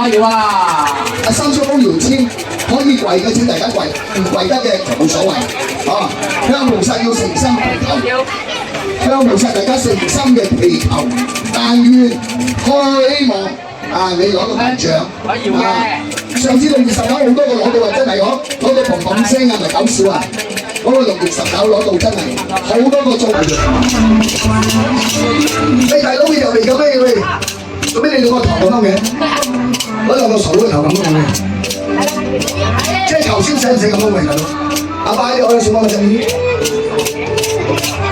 要啊！阿三叔公搖籤，可以跪嘅請大家跪，唔跪得嘅就冇所謂。啊，向菩薩要誠心祈求，向菩薩大家誠心嘅祈求，但願開希望啊！你攞到金獎，上次6月19好多個攞到啊，真係攞到砰砰聲啊，唔係搞笑啊！嗰個6月19攞到真係好多個中。你大佬你又嚟嘅咩喂？做咩你兩個頭咁嘅？攞兩個傻佬嘅頭咁嘅，即係頭先使唔使咁樣嘅大佬？阿爸你我有什麼嘅建議？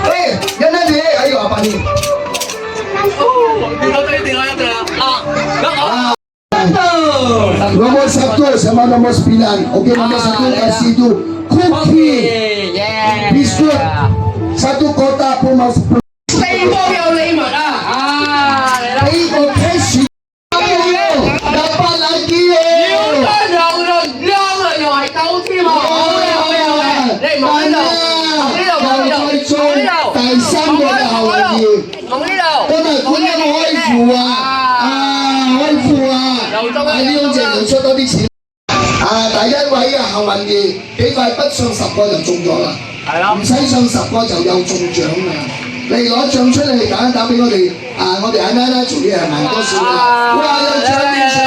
喂，欣欣姐，哎呦阿爸你。Nomor 1 sama nomor 9. Oke, nomor 1 kasih itu cookie, biskuit, 1 kotak Pumas. 四方有禮物啊！呢個 cash 800 lagi 又係9添喎！好，你唔好呢度，第3個就後面，今日佢有冇開庫啊？開庫啊！喺呢種程度出多啲錢。第1位嘅幸運兒，幾快不上10個就中咗啦，唔使上10個就有中獎啦。你攞獎出嚟打一打俾我哋，我哋阿奶奶做嘢係賣多少啦？哇！有獎有獎！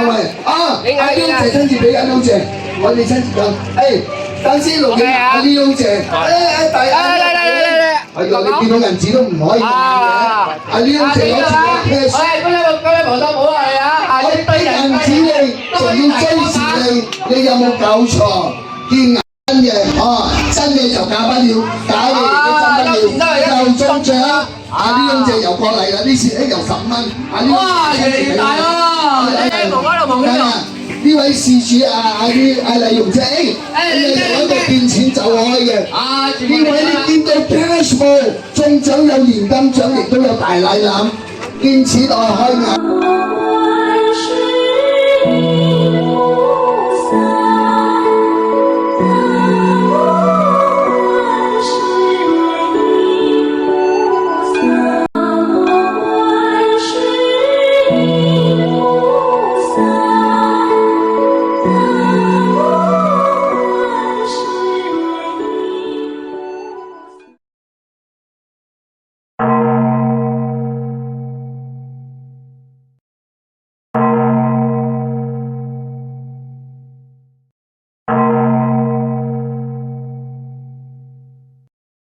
喂，阿彪姐親自俾阿彪姐，我哋親自講，等先錄影，阿彪姐，係啦，你見到銀紙都唔可以賣嘅，阿彪姐攞住個 cash， 我俾銀紙你，仲要追住你有冇搞錯？見真嘅，真嘅就假不了，假嘅亦都真不了，又中獎，呢種隻又過嚟啦，呢次又10蚊，哇，越嚟越大喎！呢位事主阿麗蓉姐，你攞個變錢就可以嘅。呢位你見到 cash 冇中獎有現金獎，亦都有大禮籃，見錢愛開眼。